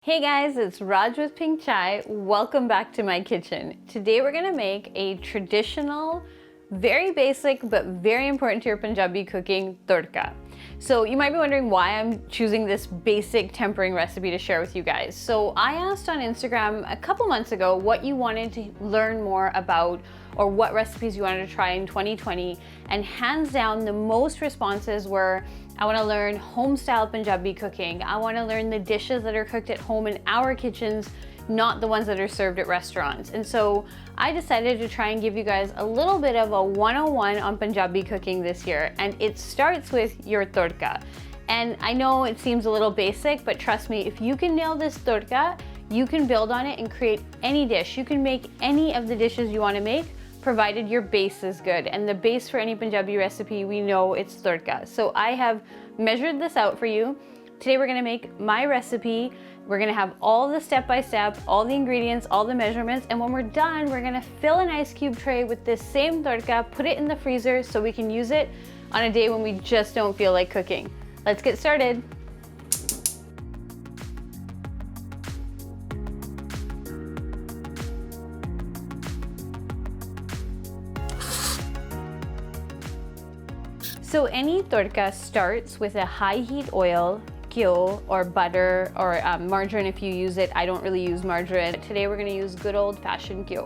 Hey guys, it's Raj with Pink Chai. Welcome back to my kitchen. Today we're gonna make a traditional, very basic but very important to your Punjabi cooking tadka. So you might be wondering why I'm choosing this basic tempering recipe to share with you guys. So I asked on Instagram a couple months ago what you wanted to learn more about or what recipes you wanted to try in 2020, and hands down the most responses were, I want to learn home style Punjabi cooking. I want to learn the dishes that are cooked at home in our kitchens, not the ones that are served at restaurants. And so I decided to try and give you guys a little bit of a 101 on Punjabi cooking this year, and it starts with your tadka. And I know it seems a little basic, but trust me, if you can nail this tadka, you can build on it and create any dish. You can make any of the dishes you want to make, provided your base is good. And the base for any Punjabi recipe, we know it's tadka. So I have measured this out for you. Today we're gonna make my recipe. We're gonna have all the step-by-step, all the ingredients, all the measurements, and when we're done, we're gonna fill an ice cube tray with this same tadka, put it in the freezer so we can use it on a day when we just don't feel like cooking. Let's get started. So any tadka starts with a high heat oil, ghee or butter or margarine if you use it. I don't really use margarine. Today we're gonna use good old fashioned ghee.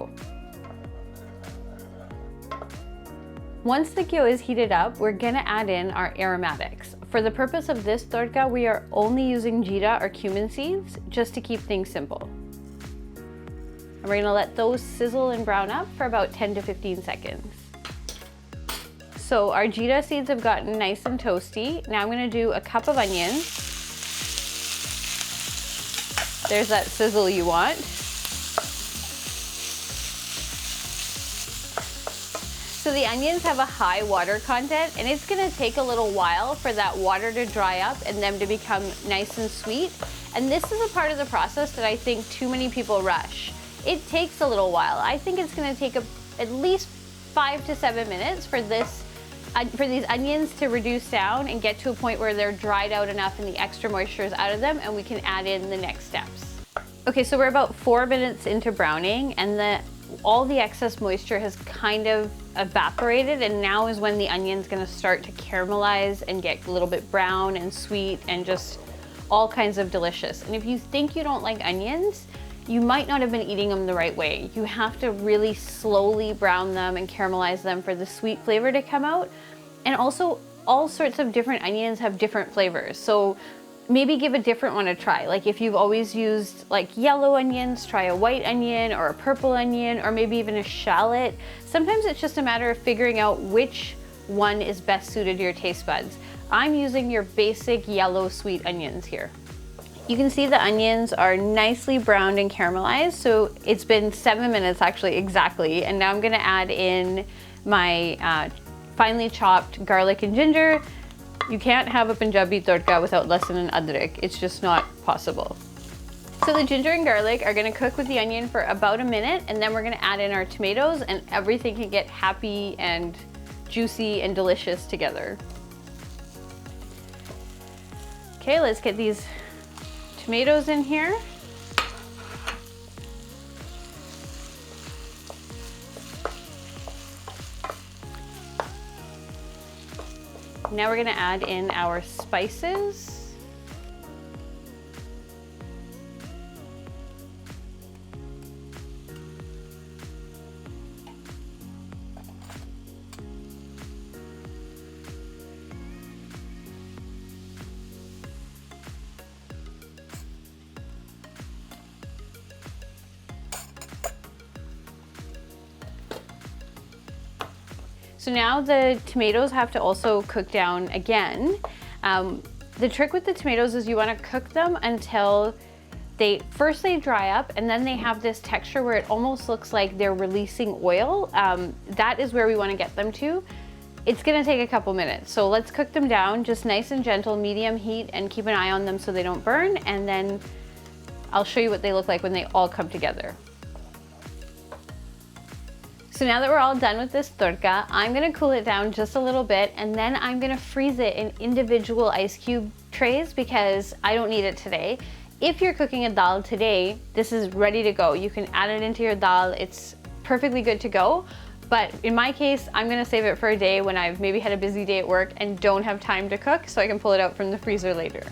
Once the ghee is heated up, we're gonna add in our aromatics. For the purpose of this tadka, we are only using jeera or cumin seeds just to keep things simple. And we're gonna let those sizzle and brown up for about 10 to 15 seconds. So our jeera seeds have gotten nice and toasty. Now I'm gonna do a cup of onions. There's that sizzle you want. So the onions have a high water content, and it's gonna take a little while for that water to dry up and them to become nice and sweet. And this is a part of the process that I think too many people rush. It takes a little while. I think it's gonna take at least 5 to 7 minutes for these onions to reduce down and get to a point where they're dried out enough and the extra moisture is out of them, and we can add in the next steps. Okay, so we're about 4 minutes into browning, and all the excess moisture has kind of evaporated, and now is when the onion's gonna start to caramelize and get a little bit brown and sweet and just all kinds of delicious. And if you think you don't like onions, you might not have been eating them the right way. You have to really slowly brown them and caramelize them for the sweet flavor to come out. And also, all sorts of different onions have different flavors. So maybe give a different one a try. Like if you've always used like yellow onions, try a white onion or a purple onion, or maybe even a shallot. Sometimes it's just a matter of figuring out which one is best suited to your taste buds. I'm using your basic yellow sweet onions here. You can see the onions are nicely browned and caramelized. So it's been 7 minutes actually exactly. And now I'm gonna add in my finely chopped garlic and ginger. You can't have a Punjabi tadka without lasan and adrak. It's just not possible. So the ginger and garlic are gonna cook with the onion for about a minute, and then we're gonna add in our tomatoes, and everything can get happy and juicy and delicious together. Okay, let's get these tomatoes in here. Now we're gonna add in our spices. So now the tomatoes have to also cook down again. The trick with the tomatoes is you want to cook them until they dry up, and then they have this texture where it almost looks like they're releasing oil. That is where we want to get them to. It's gonna take a couple minutes. So let's cook them down, just nice and gentle, medium heat, and keep an eye on them so they don't burn. And then I'll show you what they look like when they all come together. So now that we're all done with this tadka, I'm gonna cool it down just a little bit, and then I'm gonna freeze it in individual ice cube trays because I don't need it today. If you're cooking a dal today, this is ready to go. You can add it into your dal. It's perfectly good to go. But in my case, I'm gonna save it for a day when I've maybe had a busy day at work and don't have time to cook, so I can pull it out from the freezer later.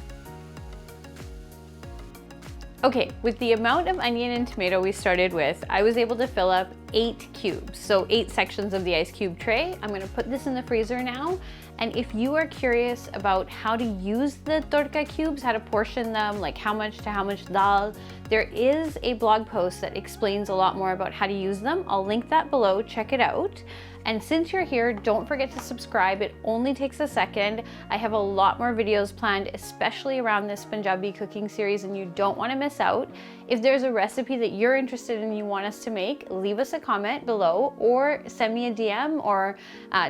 Okay, with the amount of onion and tomato we started with, I was able to fill up 8 cubes, so 8 sections of the ice cube tray. I'm gonna put this in the freezer now, and if you are curious about how to use the tarka cubes, how to portion them, like how much to how much dal, there is a blog post that explains a lot more about how to use them. I'll link that below, check it out. And since you're here, don't forget to subscribe. It only takes a second. I have a lot more videos planned, especially around this Punjabi cooking series, and you don't want to miss out. If there's a recipe that you're interested in and you want us to make, leave us a comment below or send me a DM or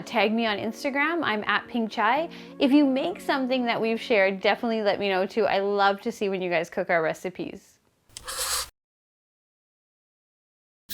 tag me on Instagram. I'm at Pink Chai. If you make something that we've shared, definitely let me know too. I love to see when you guys cook our recipes.